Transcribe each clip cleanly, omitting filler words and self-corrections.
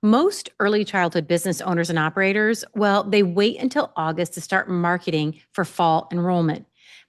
Most early childhood business owners and operators, well, they wait until August to start marketing for fall enrollment.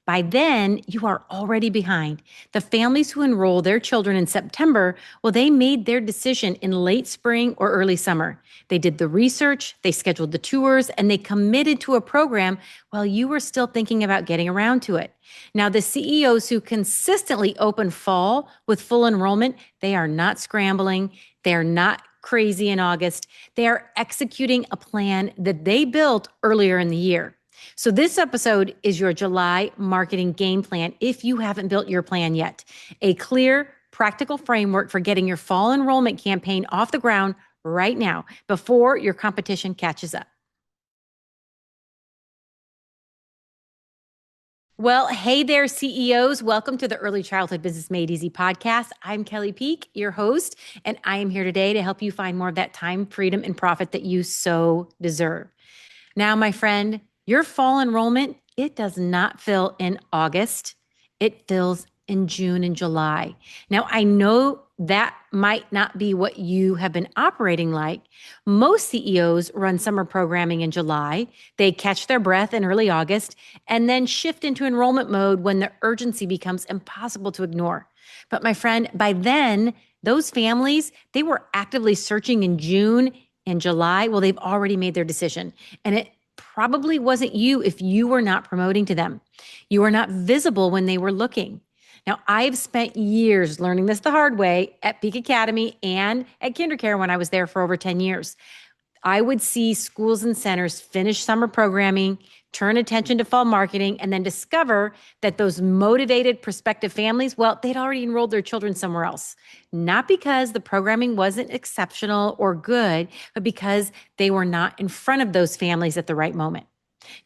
By then, you are already behind. The families who enroll their children in September, well, they made their decision in late spring or early summer. They did the research, they scheduled the tours, and they committed to a program while you were still thinking about getting around to it. Now, the CEOs who consistently open fall with full enrollment, they are not scrambling. They are not crazy in August. They are executing a plan that they built earlier in the year. So this episode is your July marketing game plan if you haven't built your plan yet. A clear, practical framework for getting your fall enrollment campaign off the ground right now before your competition catches up. Well, hey there, CEOs. Welcome to the Early Childhood Business Made Easy podcast. I'm Kelly Peak, your host, and I am here today to help you find more of that time, freedom, and profit that you so deserve. Now, my friend, your fall enrollment, it does not fill in August. It fills in June and July. Now, I know that might not be what you have been operating like. Most CEOs run summer programming in July. They catch their breath in early August and then shift into enrollment mode when the urgency becomes impossible to ignore. But my friend, by then, those families, they were actively searching in June and July. Well, they've already made their decision. And it probably wasn't you if you were not promoting to them. You were not visible when they were looking. Now, I've spent years learning this the hard way at Peak Academy and at KinderCare when I was there for over 10 years. I would see schools and centers finish summer programming, turn attention to fall marketing, and then discover that those motivated prospective families, well, they'd already enrolled their children somewhere else. Not because the programming wasn't exceptional or good, but because they were not in front of those families at the right moment.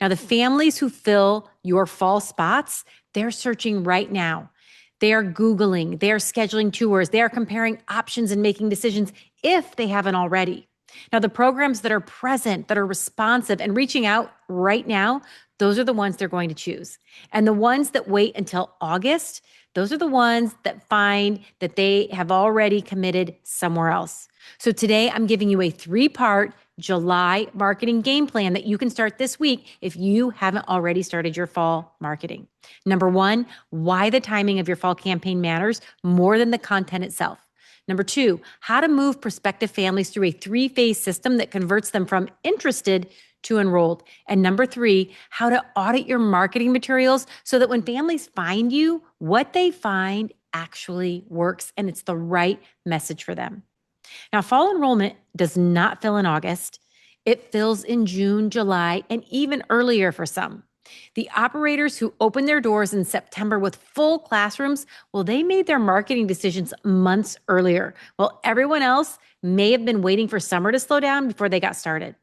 Now, the families who fill your fall spots, they're searching right now. They are Googling, they are scheduling tours, they are comparing options and making decisions if they haven't already. Now, the programs that are present, that are responsive and reaching out right now, those are the ones they're going to choose. And the ones that wait until August, those are the ones that find that they have already committed somewhere else. So today I'm giving you a 3-part July marketing game plan that you can start this week if you haven't already started your fall marketing. Number 1, why the timing of your fall campaign matters more than the content itself. Number 2, how to move prospective families through a 3-phase system that converts them from interested to enrolled. And number 3, how to audit your marketing materials so that when families find you, what they find actually works and it's the right message for them. Now, fall enrollment does not fill in August. It fills in June, July, and even earlier for some. The operators who opened their doors in September with full classrooms, well, they made their marketing decisions months earlier, while everyone else may have been waiting for summer to slow down before they got started.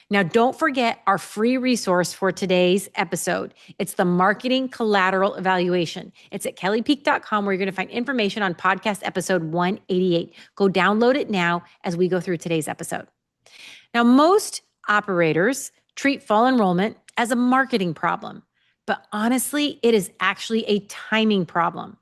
Now, don't forget our free resource for today's episode. It's the Marketing Collateral Evaluation. It's at kellypeak.com where you're going to find information on podcast episode 188. Go download it now as we go through today's episode. Now, most operators treat fall enrollment as a marketing problem, but honestly, it is actually a timing problem.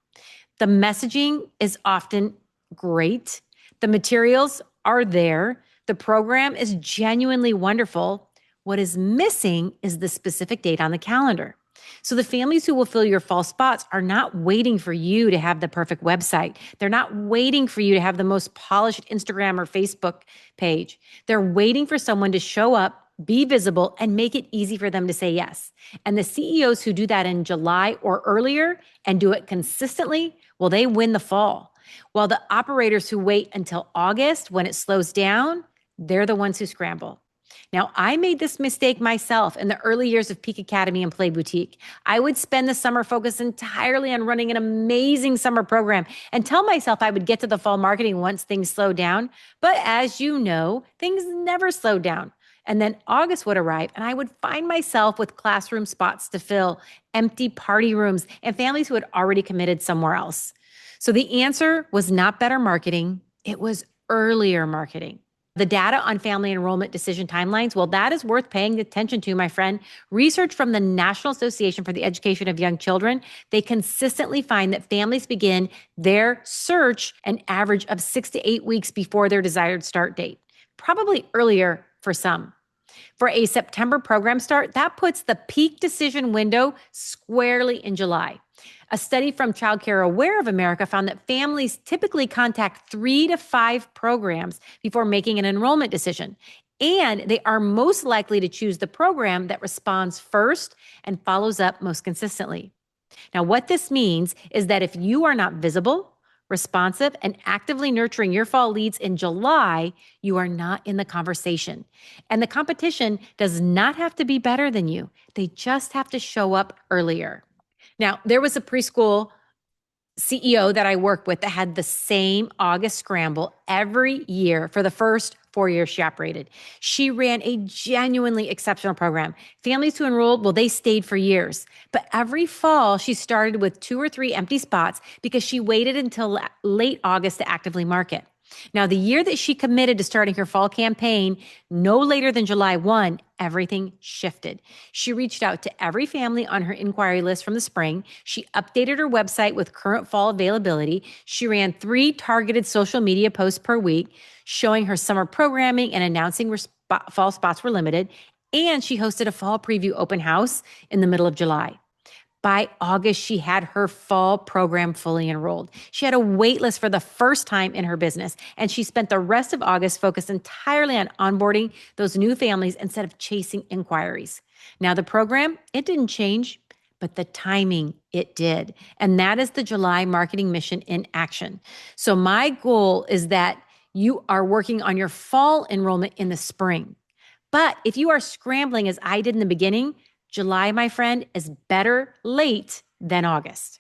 The messaging is often great. The materials are there. The program is genuinely wonderful. What is missing is the specific date on the calendar. So the families who will fill your fall spots are not waiting for you to have the perfect website. They're not waiting for you to have the most polished Instagram or Facebook page. They're waiting for someone to show up, be visible, and make it easy for them to say yes. And the CEOs who do that in July or earlier and do it consistently, well, they win the fall. While the operators who wait until August when it slows down, they're the ones who scramble. Now, I made this mistake myself in the early years of Peak Academy and Play Boutique. I would spend the summer focused entirely on running an amazing summer program and tell myself I would get to the fall marketing once things slowed down. But as you know, things never slowed down. And then August would arrive and I would find myself with classroom spots to fill, empty party rooms, and families who had already committed somewhere else. So the answer was not better marketing. It was earlier marketing. The data on family enrollment decision timelines, well, that is worth paying attention to, my friend. Research from the National Association for the Education of Young Children, they consistently find that families begin their search an average of 6 to 8 weeks before their desired start date. probably earlier for some. For a September program start, that puts the peak decision window squarely in July. A study from Child Care Aware of America found that families typically contact 3 to 5 programs before making an enrollment decision. And they are most likely to choose the program that responds first and follows up most consistently. Now, what this means is that if you are not visible, responsive, and actively nurturing your fall leads in July, you are not in the conversation. And the competition does not have to be better than you. They just have to show up earlier. Now, there was a preschool CEO that I worked with that had the same August scramble every year for the first 4 years she operated. She ran a genuinely exceptional program. Families who enrolled, well, they stayed for years. But every fall, she started with 2 or 3 empty spots because she waited until late August to actively market. Now, the year that she committed to starting her fall campaign, no later than July 1, everything shifted. She reached out to every family on her inquiry list from the spring. She updated her website with current fall availability. She ran 3 targeted social media posts per week, showing her summer programming and announcing where fall spots were limited. And she hosted a fall preview open house in the middle of July. By August, she had her fall program fully enrolled. She had a wait list for the first time in her business, and she spent the rest of August focused entirely on onboarding those new families instead of chasing inquiries. Now, the program, it didn't change, but the timing, it did. And that is the July marketing mission in action. So my goal is that you are working on your fall enrollment in the spring. But if you are scrambling as I did in the beginning, July, my friend, is better late than August.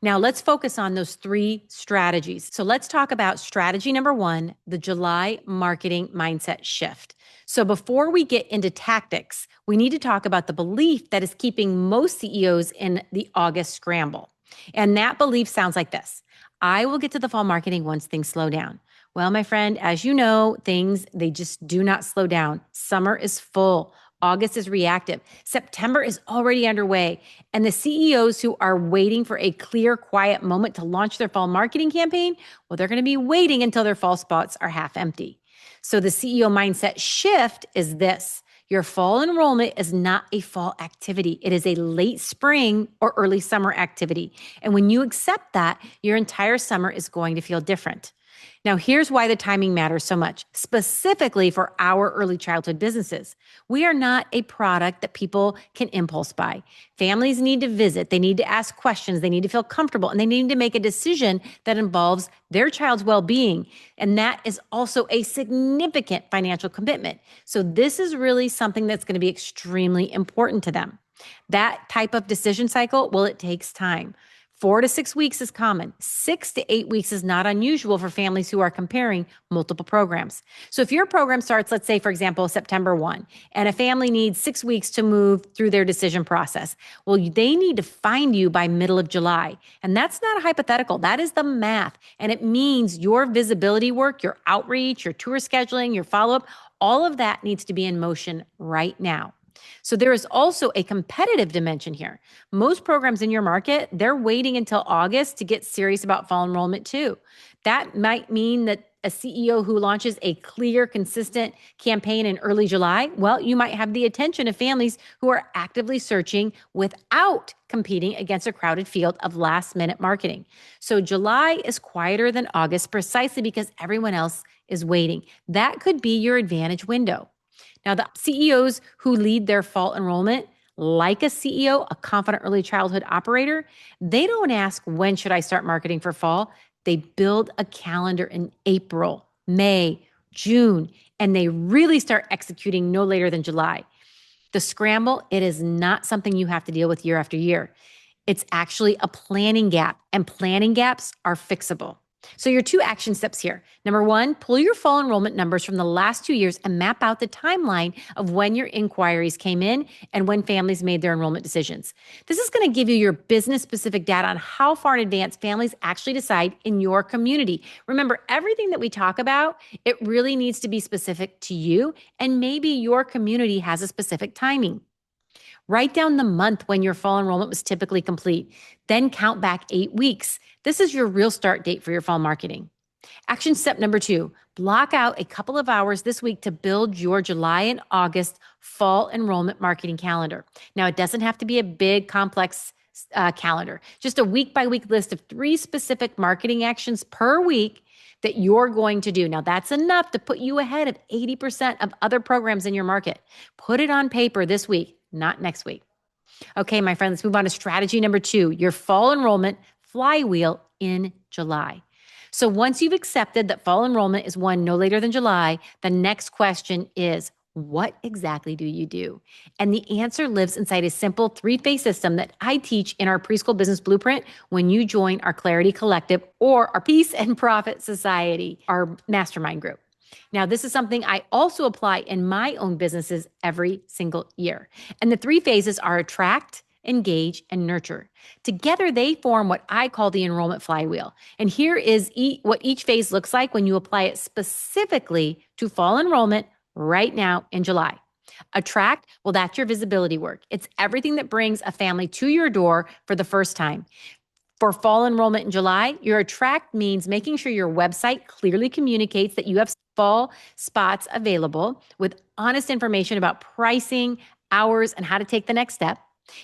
Now, let's focus on those 3 strategies. So let's talk about strategy number 1, the July marketing mindset shift. So before we get into tactics, we need to talk about the belief that is keeping most CEOs in the August scramble. And that belief sounds like this: I will get to the fall marketing once things slow down. Well, my friend, as you know, they just do not slow down. Summer is full. August is reactive. September is already underway. And the CEOs who are waiting for a clear, quiet moment to launch their fall marketing campaign, well, they're going to be waiting until their fall spots are half empty. So the CEO mindset shift is this: your fall enrollment is not a fall activity. It is a late spring or early summer activity. And when you accept that, your entire summer is going to feel different. Now, here's why the timing matters so much, specifically for our early childhood businesses. We are not a product that people can impulse buy. Families need to visit, they need to ask questions, they need to feel comfortable, and they need to make a decision that involves their child's well-being. And that is also a significant financial commitment. So this is really something that's going to be extremely important to them. That type of decision cycle, well, it takes time. 4 to 6 weeks is common. 6 to 8 weeks is not unusual for families who are comparing multiple programs. So if your program starts, let's say, for example, September 1, and a family needs 6 weeks to move through their decision process, well, they need to find you by middle of July. And that's not a hypothetical. That is the math. And it means your visibility work, your outreach, your tour scheduling, your follow-up, all of that needs to be in motion right now. So there is also a competitive dimension here. Most programs in your market, they're waiting until August to get serious about fall enrollment too. That might mean that a CEO who launches a clear, consistent campaign in early July, well, you might have the attention of families who are actively searching without competing against a crowded field of last-minute marketing. So July is quieter than August precisely because everyone else is waiting. That could be your advantage window. Now, the CEOs who lead their fall enrollment, like a CEO, a confident early childhood operator, they don't ask, when should I start marketing for fall? They build a calendar in April, May, June, and they really start executing no later than July. The scramble, it is not something you have to deal with year after year. It's actually a planning gap, and planning gaps are fixable. So your 2 action steps here. Number 1, pull your fall enrollment numbers from the last 2 years and map out the timeline of when your inquiries came in and when families made their enrollment decisions. This is going to give you your business-specific data on how far in advance families actually decide in your community. Remember, everything that we talk about, it really needs to be specific to you, and maybe your community has a specific timing. Write down the month when your fall enrollment was typically complete. Then count back 8 weeks. This is your real start date for your fall marketing. Action step number 2, block out a couple of hours this week to build your July and August fall enrollment marketing calendar. Now, it doesn't have to be a big, complex calendar, just a week-by-week list of 3 specific marketing actions per week that you're going to do. Now, that's enough to put you ahead of 80% of other programs in your market. Put it on paper this week, not next week. Okay, my friend, let's move on to strategy number 2, your fall enrollment flywheel in July. So once you've accepted that fall enrollment is one no later than July, the next question is, what exactly do you do? And the answer lives inside a simple 3-phase system that I teach in our Preschool Business Blueprint when you join our Clarity Collective or our Peace and Profit Society, our mastermind group. Now, this is something I also apply in my own businesses every single year. And the 3 phases are attract, engage, and nurture. Together, they form what I call the enrollment flywheel. And here is what each phase looks like when you apply it specifically to fall enrollment right now in July. Attract, well, that's your visibility work. It's everything that brings a family to your door for the first time. For fall enrollment in July, your attract means making sure your website clearly communicates that you have fall spots available with honest information about pricing, hours, and how to take the next step.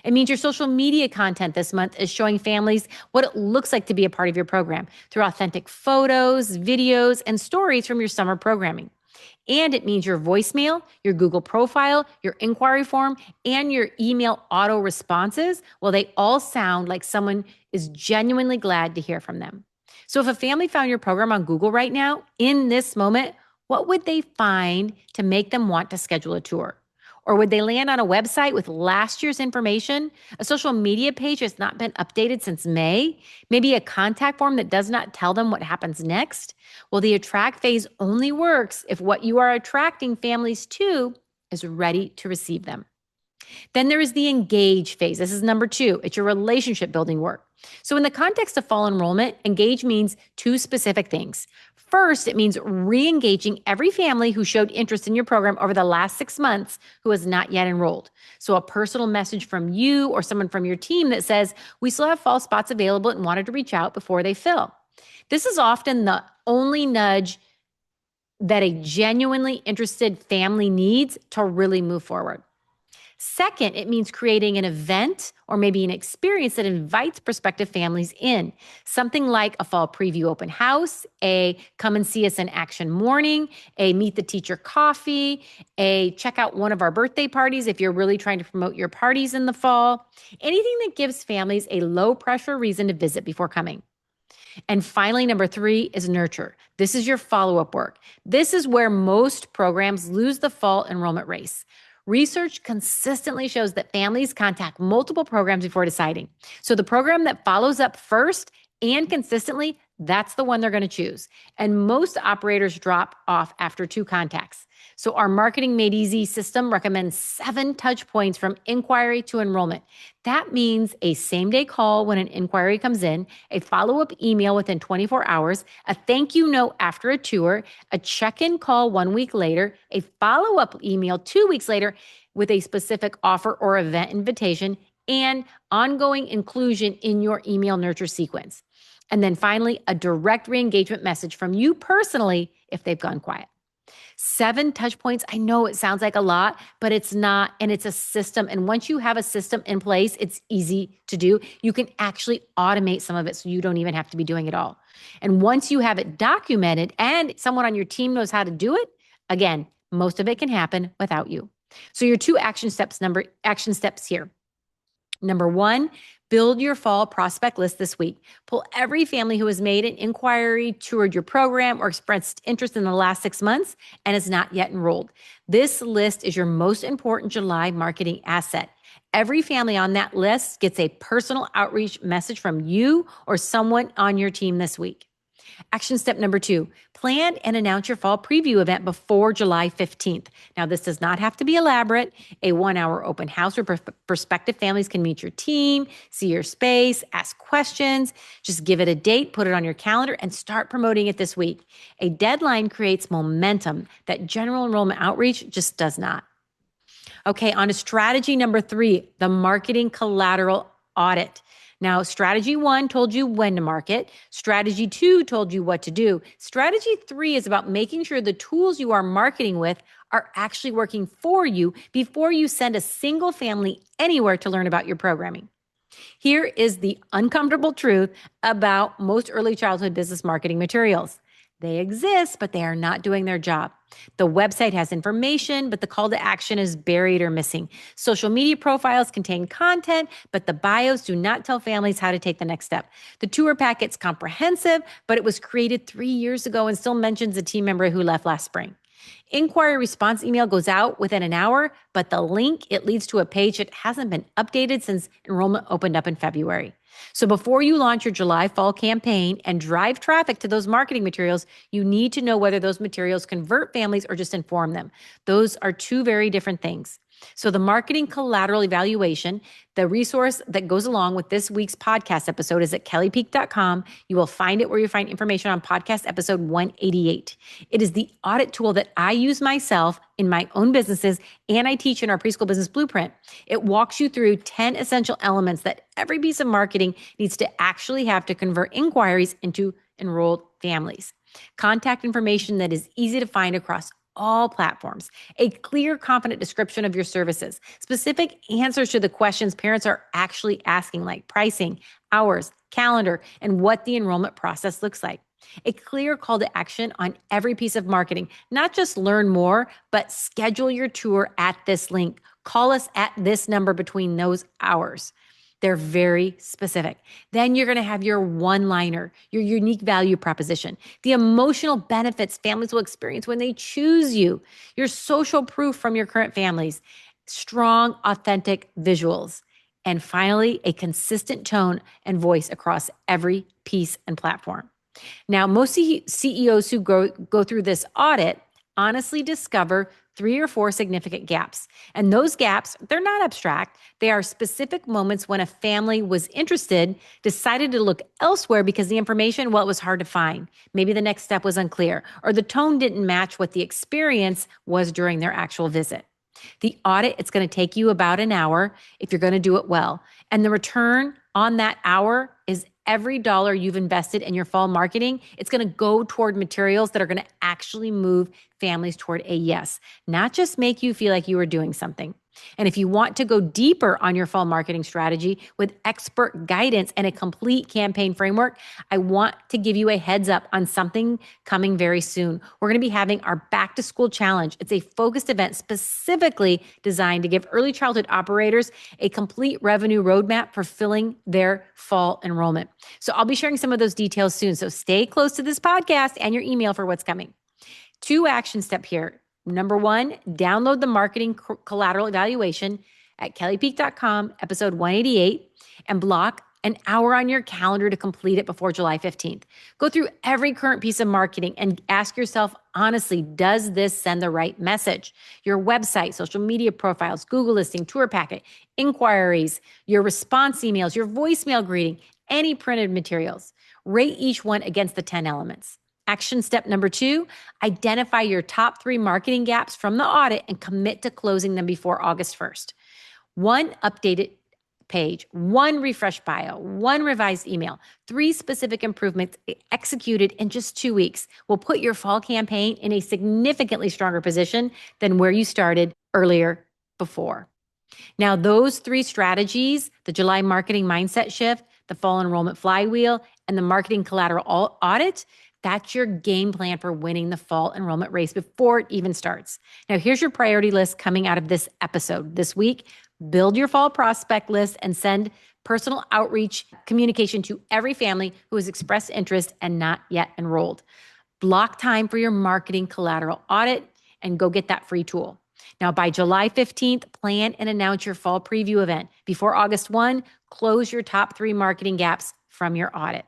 It means your social media content this month is showing families what it looks like to be a part of your program through authentic photos, videos, and stories from your summer programming. And it means your voicemail, your Google profile, your inquiry form, and your email auto responses, well, they all sound like someone is genuinely glad to hear from them. So if a family found your program on Google right now, in this moment, what would they find to make them want to schedule a tour? Or would they land on a website with last year's information, a social media page that's not been updated since May, maybe a contact form that does not tell them what happens next? Well, the attract phase only works if what you are attracting families to is ready to receive them. Then there is the engage phase. This is number 2. It's your relationship building work. So in the context of fall enrollment, engage means 2 specific things. First, it means re-engaging every family who showed interest in your program over the last 6 months who has not yet enrolled. So a personal message from you or someone from your team that says, we still have fall spots available and wanted to reach out before they fill. This is often the only nudge that a genuinely interested family needs to really move forward. Second, it means creating an event or maybe an experience that invites prospective families in. Something like a fall preview open house, a come and see us in action morning, a meet the teacher coffee, a check out one of our birthday parties if you're really trying to promote your parties in the fall. Anything that gives families a low pressure reason to visit before coming. And finally, number 3 is nurture. This is your follow-up work. This is where most programs lose the fall enrollment race. Research consistently shows that families contact multiple programs before deciding. So the program that follows up first and consistently, that's the one they're going to choose. And most operators drop off after 2 contacts. So our Marketing Made Easy system recommends 7 touch points from inquiry to enrollment. That means a same-day call when an inquiry comes in, a follow-up email within 24 hours, a thank you note after a tour, a check-in call 1 week later, a follow-up email 2 weeks later with a specific offer or event invitation, and ongoing inclusion in your email nurture sequence. And then finally, a direct re-engagement message from you personally if they've gone quiet. 7 touch points. I know it sounds like a lot, but it's not. And it's a system. And once you have a system in place, it's easy to do. You can actually automate some of it so you don't even have to be doing it all. And once you have it documented and someone on your team knows how to do it, again, most of it can happen without you. So your 2 action steps here. Number 1, build your fall prospect list this week. Pull every family who has made an inquiry, toured your program, or expressed interest in the last 6 months and is not yet enrolled. This list is your most important July marketing asset. Every family on that list gets a personal outreach message from you or someone on your team this week. Action step number 2, plan and announce your fall preview event before July 15th. Now, this does not have to be elaborate. A 1-hour open house where prospective families can meet your team, see your space, ask questions. Just give it a date, put it on your calendar, and start promoting it this week. A deadline creates momentum that general enrollment outreach just does not. Okay, on to strategy number 3, the marketing collateral audit. Now, strategy 1 told you when to market. Strategy 2 told you what to do. Strategy 3 is about making sure the tools you are marketing with are actually working for you before you send a single family anywhere to learn about your programming. Here is the uncomfortable truth about most early childhood business marketing materials. They exist, but they are not doing their job. The website has information, but the call to action is buried or missing. Social media profiles contain content, but the bios do not tell families how to take the next step. The tour packet's comprehensive, but it was created 3 years ago and still mentions a team member who left last spring. Inquiry response email goes out within an hour, but the link, it leads to a page that hasn't been updated since enrollment opened up in February. So before you launch your July fall campaign and drive traffic to those marketing materials, you need to know whether those materials convert families or just inform them. Those are two very different things. So the marketing collateral evaluation, the resource that goes along with this week's podcast episode is at kellypeak.com. You will find it where you find information on podcast episode 188. It is the audit tool that I use myself in my own businesses and I teach in our Preschool Business Blueprint. It walks you through 10 essential elements that every piece of marketing needs to actually have to convert inquiries into enrolled families. Contact information that is easy to find across all platforms, a clear, confident description of your services, specific answers to the questions parents are actually asking, like pricing, hours, calendar, and what the enrollment process looks like. A clear call to action on every piece of marketing, not just learn more, but schedule your tour at this link. Call us at this number between those hours. They're very specific. Then you're going to have your one-liner, your unique value proposition, the emotional benefits families will experience when they choose you, your social proof from your current families, strong, authentic visuals, and finally, a consistent tone and voice across every piece and platform. Now, most CEOs who go through this audit honestly discover 3 or 4 significant gaps. And those gaps, they're not abstract. They are specific moments when a family was interested, decided to look elsewhere because the information, well, it was hard to find. Maybe the next step was unclear, or the tone didn't match what the experience was during their actual visit. The audit, it's going to take you about an hour if you're going to do it well. And the return on that hour is every dollar you've invested in your fall marketing, it's going to go toward materials that are going to actually move families toward a yes, not just make you feel like you are doing something. And if you want to go deeper on your fall marketing strategy with expert guidance and a complete campaign framework, I want to give you a heads up on something coming very soon. We're going to be having our Back to School Challenge. It's a focused event specifically designed to give early childhood operators a complete revenue roadmap for filling their fall enrollment. So I'll be sharing some of those details soon. So stay close to this podcast and your email for what's coming. 2 action steps here. Number 1, download the marketing collateral evaluation at kellypeak.com, episode 188, and block an hour on your calendar to complete it before July 15th. Go through every current piece of marketing and ask yourself, honestly, does this send the right message? Your website, social media profiles, Google listing, tour packet, inquiries, your response emails, your voicemail greeting, any printed materials. Rate each one against the 10 elements. Action step number 2, identify your top 3 marketing gaps from the audit and commit to closing them before August 1st. 1 updated page, 1 refreshed bio, 1 revised email, 3 specific improvements executed in just 2 weeks will put your fall campaign in a significantly stronger position than where you started earlier before. Now, those 3 strategies, the July marketing mindset shift, the fall enrollment flywheel, and the marketing collateral audit, that's your game plan for winning the fall enrollment race before it even starts. Now, here's your priority list coming out of this episode. This week, build your fall prospect list and send personal outreach communication to every family who has expressed interest and not yet enrolled. Block time for your marketing collateral audit and go get that free tool. Now, by July 15th, plan and announce your fall preview event. Before August 1, close your top 3 marketing gaps from your audit.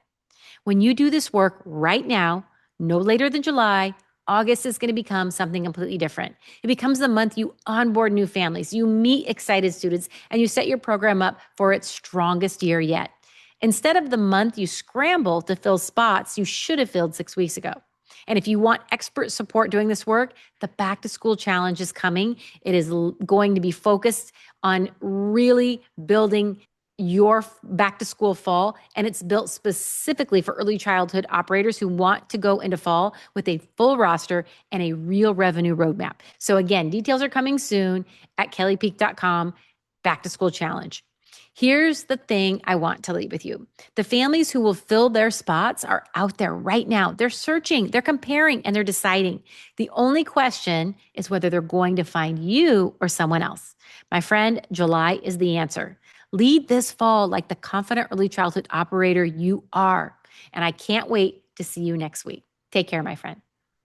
When you do this work right now, no later than July, August is going to become something completely different. It becomes the month you onboard new families, you meet excited students, and you set your program up for its strongest year yet. Instead of the month you scramble to fill spots you should have filled 6 weeks ago. And if you want expert support doing this work, the Back to School Challenge is coming. It is going to be focused on really building your back to school fall, and it's built specifically for early childhood operators who want to go into fall with a full roster and a real revenue roadmap. So again, details are coming soon at kellypeak.com, back to school challenge. Here's the thing I want to leave with you. The families who will fill their spots are out there right now. They're searching, they're comparing, and they're deciding. The only question is whether they're going to find you or someone else. My friend, July is the answer. Lead this fall like the confident early childhood operator you are. And I can't wait to see you next week. Take care, my friend.